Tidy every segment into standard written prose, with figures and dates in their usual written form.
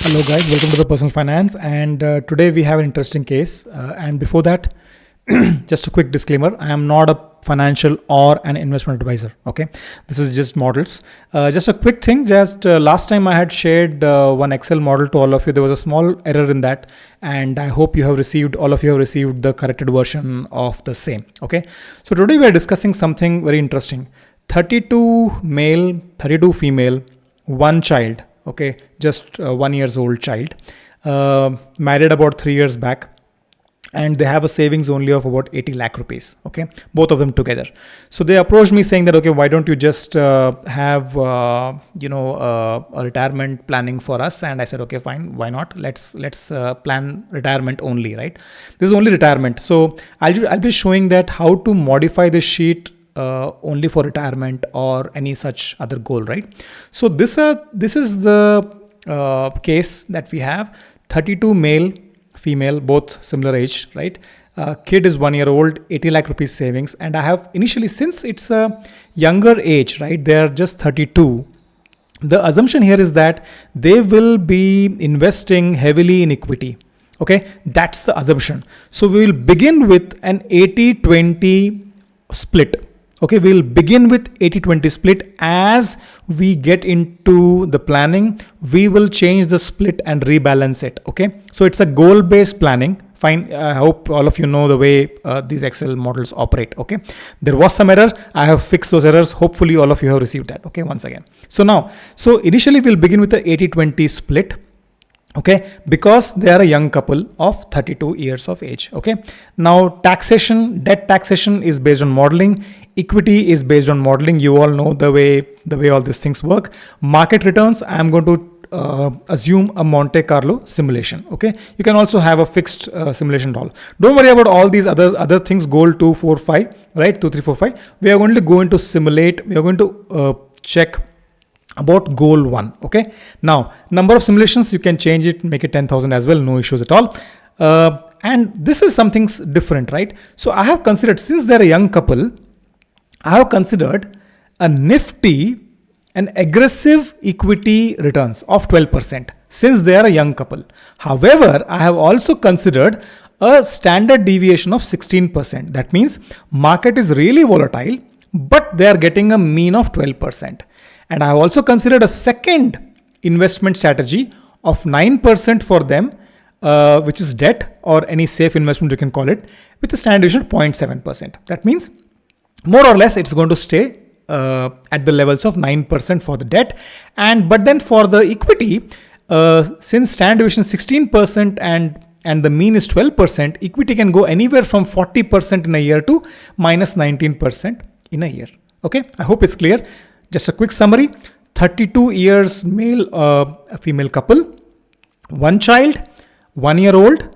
Hello guys, welcome to the Personal Finance, and today we have an interesting case. And before that, just a quick disclaimer: I am not a financial or an investment advisor. Okay, this is just models. Just a quick thing. Just last time I had shared one Excel model to all of you. There was a small error in that, and I hope all of you have received the corrected version of the same. Okay, so today we are discussing something very interesting: 32 male, 32 female, one child. Okay, just 1 years old child, married about 3 years back, and they have a savings only of about 80 lakh rupees. Okay, both of them together. So they approached me saying that, okay, why don't you just have a retirement planning for us? And I said, okay, fine, why not? Let's plan retirement only, right? This is only retirement. So I'll be showing that how to modify this sheet only for retirement or any such other goal, right? So this is the case that we have: 32 male, female, both similar age, right? Kid is 1 year old, 80 lakh rupees savings, and I have initially, since it's a younger age, right? They are just 32. The assumption here is that they will be investing heavily in equity. Okay, that's the assumption. So we will begin with an 80-20 split. Okay, we'll begin with 80-20 split. As we get into the planning, we will change the split and rebalance it. Okay, so it's a goal-based planning. Fine. I hope all of you know the way these Excel models operate. Okay, there was some error. I have fixed those errors. Hopefully all of you have received that. Okay, once again. So initially we'll begin with the 80-20 split. Okay, because they are a young couple of 32 years of age. Okay, now debt taxation is based on modeling. Equity is based on modeling. You all know the way all these things work. Market returns, I am going to assume a Monte Carlo simulation. Okay, you can also have a fixed simulation doll. Don't worry about all these other things. Goal 2, 4, 5, right? 2, 3, 4, 5. We are going to go into simulate. We are going to check about goal 1. Okay, now number of simulations, you can change it, make it 10,000 as well, no issues at all. And this is something different, right? So I have considered, since they're a young couple, I have considered a nifty and aggressive equity returns of 12% since they are a young couple. However, I have also considered a standard deviation of 16%. That means market is really volatile, but they are getting a mean of 12%. And I have also considered a second investment strategy of 9% for them, which is debt or any safe investment you can call it, with a standard deviation of 0.7%. That means more or less it's going to stay at the levels of 9% for the debt. But then for the equity, since standard deviation is 16% and the mean is 12%, equity can go anywhere from 40% in a year to minus 19% in a year. Okay, I hope it's clear. Just a quick summary: 32 years male, female couple, one child, 1 year old,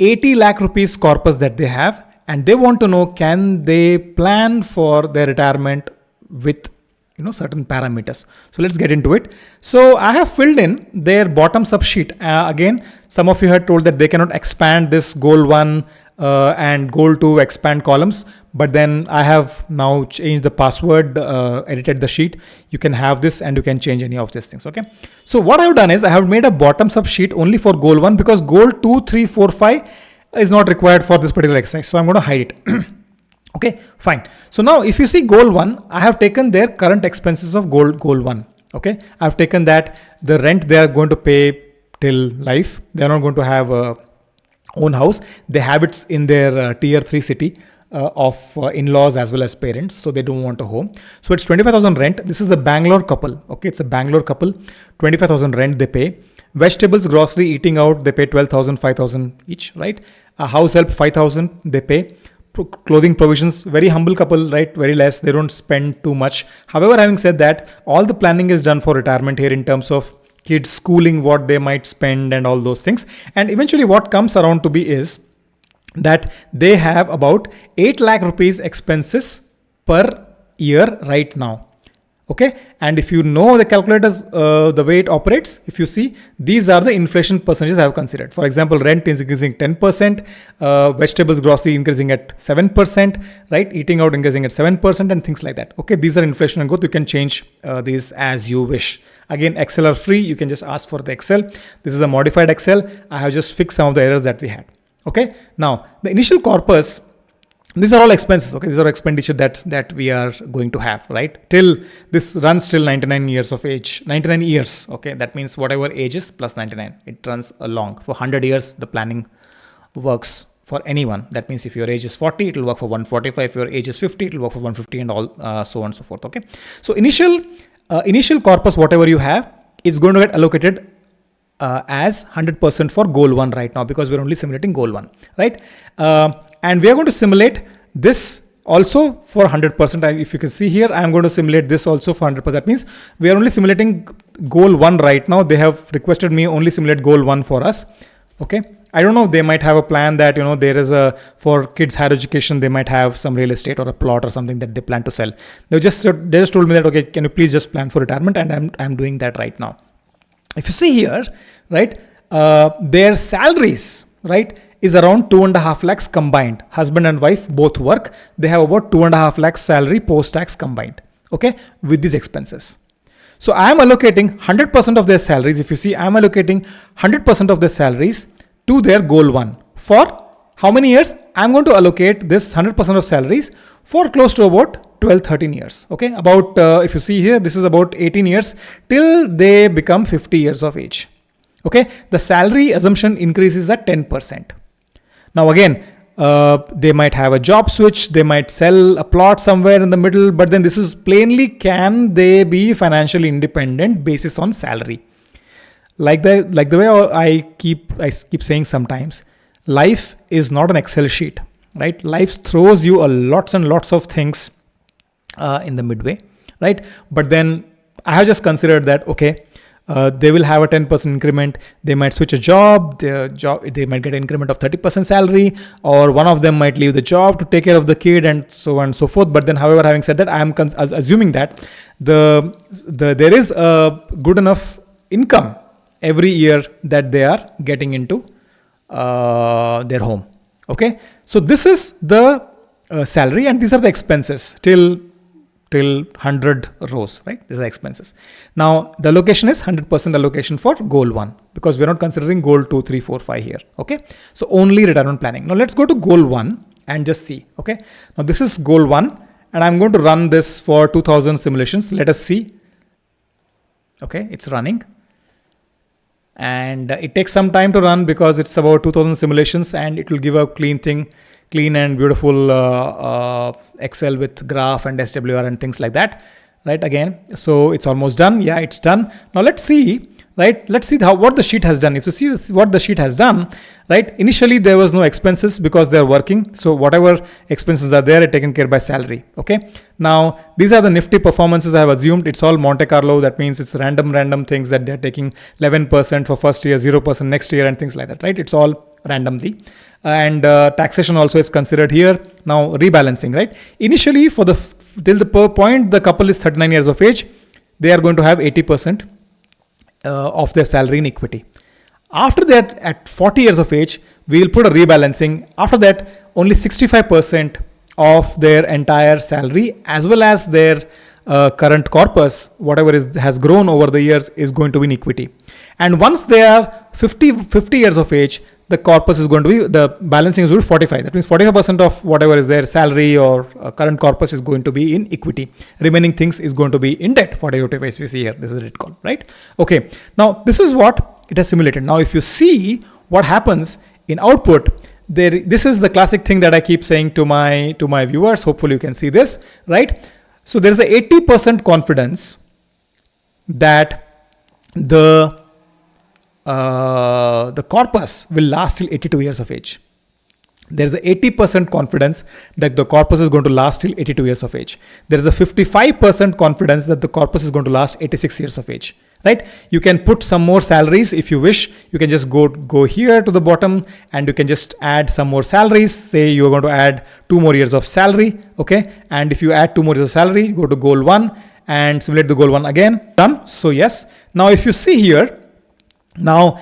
80 lakh rupees corpus that they have, and they want to know, can they plan for their retirement with certain parameters. So let's get into it. So I have filled in their bottom sub sheet. Again, some of you had told that they cannot expand this goal 1 and goal 2 expand columns, but then I have now changed the password, edited the sheet. You can have this and you can change any of these things. Okay, so what I have done is I have made a bottom sub sheet only for goal 1, because goal 2, 3, 4, 5 is not required for this particular exercise, so I'm going to hide it. Okay, fine. So now if you see goal 1, I have taken their current expenses of goal 1. Okay, I've taken that the rent they are going to pay till life. They are not going to have a own house. They have it in their tier 3 city of in-laws as well as parents, so they don't want a home. So it's 25,000 rent. This is the Bangalore couple. Okay, it's a Bangalore couple. 25,000 rent they pay. Vegetables, grocery, eating out, they pay 12,000, 5,000 each, right? A house help, 5,000 they pay. Clothing provisions, very humble couple, right? Very less. They don't spend too much. However, having said that, all the planning is done for retirement here in terms of kids schooling, what they might spend and all those things. And eventually what comes around to be is that they have about 8 lakh rupees expenses per year right now. Okay, and if you know the calculators, the way it operates, if you see, these are the inflation percentages I have considered. For example, rent is increasing 10%, vegetables, grocery increasing at 7%, right? Eating out increasing at 7% and things like that. Okay, these are inflation and growth. You can change these as you wish. Again, Excel are free. You can just ask for the Excel. This is a modified Excel. I have just fixed some of the errors that we had. Okay, now the initial corpus, these are all expenses. Okay, these are expenditure that we are going to have, right? Till this runs till 99 years of age, 99 years. Okay, that means whatever age is plus 99, it runs along for 100 years. The planning works for anyone. That means if your age is 40, it will work for 145. If your age is 50, it will work for 150, and all so on and so forth. Okay, so initial corpus, whatever you have, is going to get allocated as 100% for goal 1 right now, because we're only simulating goal 1, right? And we are going to simulate this also for 100%. If you can see here, I'm going to simulate this also for 100%. That means we are only simulating goal 1 right now. They have requested me only simulate goal 1 for us. Okay, I don't know, they might have a plan that, there is for kids higher education, they might have some real estate or a plot or something that they plan to sell. They just told me that, okay, can you please just plan for retirement? And I'm doing that right now. If you see here, right, their salaries, right, is around 2.5 lakhs combined. Husband and wife both work. They have about 2.5 lakhs salary post-tax combined, okay, with these expenses. So I am allocating 100% of their salaries. If you see, I am allocating 100% of their salaries to their goal 1. For how many years? I am going to allocate this 100% of salaries for close to about 12-13 years. Okay, about if you see here, this is about 18 years till they become 50 years of age. Okay, the salary assumption increases at 10%. Now again, they might have a job switch, they might sell a plot somewhere in the middle, but then this is plainly, can they be financially independent basis on salary? Like the way I keep saying sometimes, life is not an Excel sheet, right? Life throws you lots and lots of things in the midway, right? But then I have just considered that, okay, they will have a 10% increment. They might switch a job. They might get an increment of 30% salary, or one of them might leave the job to take care of the kid, and so on and so forth. But then, however, having said that, I am assuming that there is a good enough income every year that they are getting into their home. Okay, so this is the salary, and these are the expenses till 100 rows, right? These are expenses. Now the allocation is 100% allocation for goal 1, because we're not considering goal 2, 3, 4, 5 here. Okay, so only retirement planning. Now let's go to goal 1 and just see. Okay, now this is goal 1, and I'm going to run this for 2000 simulations. Let us see. Okay, it's running, and it takes some time to run because it's about 2000 simulations, and it will give a clean and beautiful Excel with graph and SWR and things like that, right? Again, so it's almost done. Yeah, it's done. Now let's see, right? Let's see what the sheet has done. If you see this, what the sheet has done, right? Initially there was no expenses because they're working. So whatever expenses are there are taken care by salary. Okay. Now these are the nifty performances I have assumed. It's all Monte Carlo. That means it's random things that they're taking 11% for first year, 0% next year, and things like that, right? It's all randomly. And taxation also is considered here. Now rebalancing, right? Initially till the point the couple is 39 years of age, they are going to have 80% of their salary in equity. After that, at 40 years of age, we will put a rebalancing. After that, only 65% of their entire salary as well as their current corpus, whatever has grown over the years, is going to be in equity. And once they are 50 years of age, the corpus is going to be, the balancing is going to be 45. That means 45% of whatever is their salary or current corpus is going to be in equity. Remaining things is going to be in debt. 45 if you see here, this is a call, right? Okay. Now this is what it has simulated. Now if you see what happens in output, this is the classic thing that I keep saying to my viewers. Hopefully you can see this, right? So there is a 80% confidence that the corpus will last till 82 years of age. There is a 80% confidence that the corpus is going to last till 82 years of age. There is a 55% confidence that the corpus is going to last 86 years of age, right? You can put some more salaries if you wish. You can just go here to the bottom and you can just add some more salaries. Say you're going to add 2 more years of salary, okay? And if you add 2 more years of salary, go to goal 1 and simulate the goal one again. Done. So yes, now if you see here, now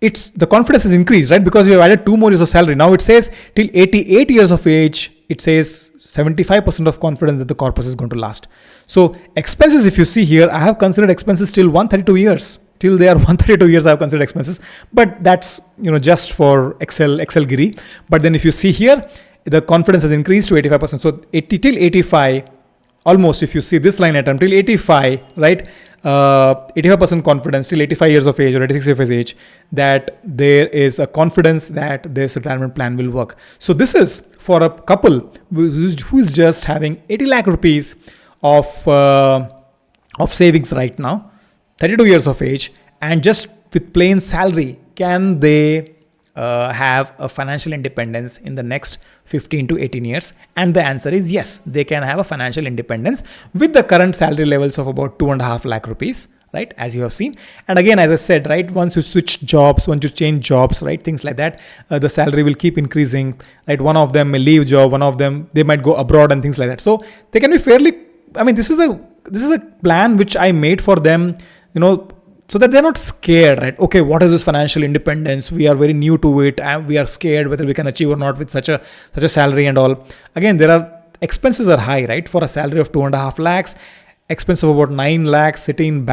it's the confidence is increased, right? Because we have added 2 more years of salary. Now it says till 88 years of age, it says 75% of confidence that the corpus is going to last. So expenses, if you see here, I have considered expenses till 132 years. Till they are 132 years, I have considered expenses, but that's just for Excel giri. But then if you see here, the confidence has increased to 85%. So 80 till 85, almost if you see this line item till 85, right? 85% confidence till 85 years of age or 86 years of age that there is a confidence that this retirement plan will work. So this is for a couple who is just having 80 lakh rupees of savings right now, 32 years of age, and just with plain salary, can they have a financial independence in the next 15 to 18 years? And the answer is yes, they can have a financial independence with the current salary levels of about 2.5 lakh rupees, right? As you have seen. And again, as I said, right, once you switch jobs, once you change jobs, right, things like that, the salary will keep increasing, right? One of them may leave job, one of them, they might go abroad and things like that. So they can be fairly, this is a plan which I made for them, so that they're not scared, right? Okay, what is this financial independence? We are very new to it, and we are scared whether we can achieve or not with such a salary and all. Again, expenses are high, right? For a salary of 2.5 lakhs, expense of about 9 lakhs, sitting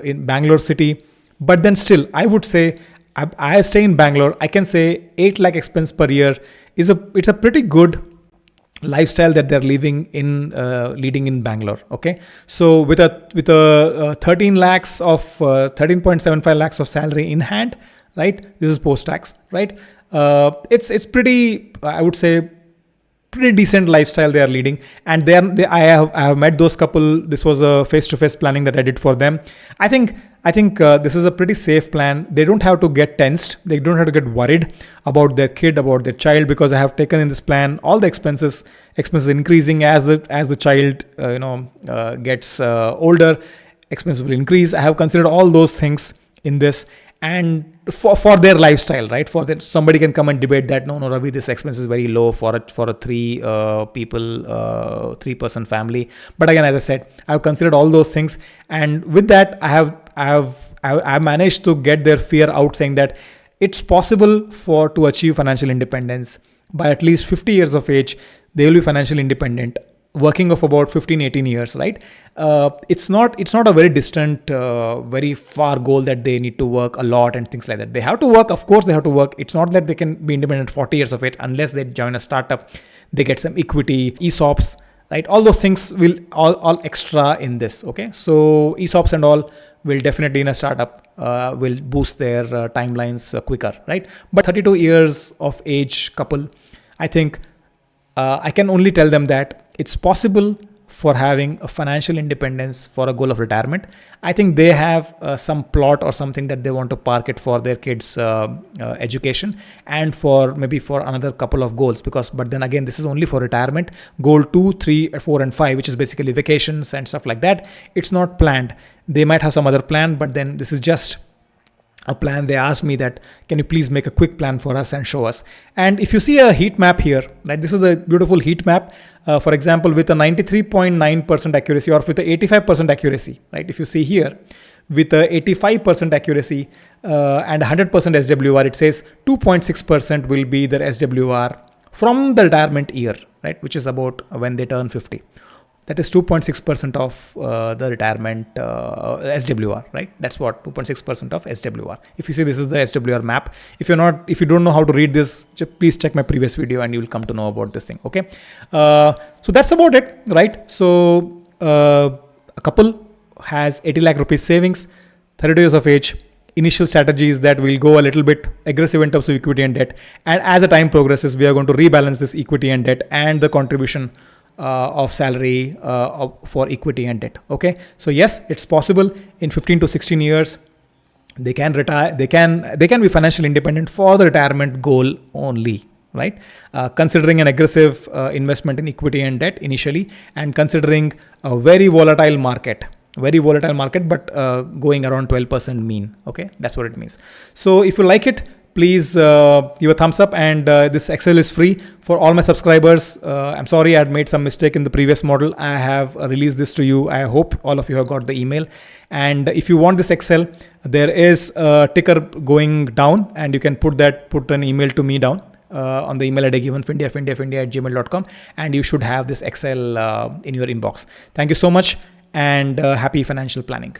in Bangalore city. But then still, I would say, I stay in Bangalore. I can say 8 lakh expense per year it's a pretty good lifestyle that they're leading in Bangalore. Okay, so with a 13 lakhs of 13.75 lakhs of salary in hand, right? This is post tax, right? It's pretty, I would say, pretty decent lifestyle they are leading. And I have met those couple. This was a face-to-face planning that I did for them. I think this is a pretty safe plan. They don't have to get tensed. They don't have to get worried about their kid, about their child, because I have taken in this plan all the expenses increasing as the child gets older. Expenses will increase. I have considered all those things in this, and for their lifestyle, right? For that, somebody can come and debate that no, Ravi, this expense is very low for a 3-person family. But again, as I said, I have considered all those things, and with that, I have managed to get their fear out, saying that it's possible to achieve financial independence by at least 50 years of age. They will be financially independent, working of about 15-18 years, right? It's not a very distant, very far goal that they need to work a lot and things like that. They have to work, of course they have to work. It's not that they can be independent at 40 years of age unless they join a startup, they get some equity, ESOPs, right? All those things will all extra in this. Okay, so ESOPs and all will definitely in a startup will boost their timelines quicker, right? But 32 years of age couple, I think I can only tell them that it's possible for having a financial independence for a goal of retirement. I think they have some plot or something that they want to park it for their kids' education and for another couple of goals. But then again, this is only for retirement. Goal 2, 3, 4, and 5, which is basically vacations and stuff like that. It's not planned. They might have some other plan, but then this is just a plan. They asked me that, can you please make a quick plan for us and show us? And if you see a heat map here, right, this is a beautiful heat map. For example, with a 93.9% accuracy or with a 85% accuracy, right? If you see here, with a 85% accuracy and 100% SWR, it says 2.6% will be their SWR from the retirement year, right? Which is about when they turn 50. That is 2.6% of the retirement SWR, right? That's what 2.6% of SWR. If you see, this is the SWR map. If you don't know how to read this, please check my previous video and you will come to know about this thing. Okay. So that's about it, right? So a couple has 80 lakh rupees savings, 32 years of age. Initial strategies that will go a little bit aggressive in terms of equity and debt. And as the time progresses, we are going to rebalance this equity and debt and the contribution of salary for equity and debt. Okay, so yes, it's possible in 15 to 16 years they can retire. They can be financially independent for the retirement goal only, right? Considering an aggressive investment in equity and debt initially, and considering a very volatile market, but going around 12% mean. Okay, that's what it means. So if you like it, please give a thumbs up, and this Excel is free for all my subscribers. I'm sorry I had made some mistake in the previous model. I have released this to you. I hope all of you have got the email. And if you want this Excel, there is a ticker going down, and you can put an email to me down on the email ID given, findia@gmail.com, and you should have this Excel in your inbox. Thank you so much, and happy financial planning.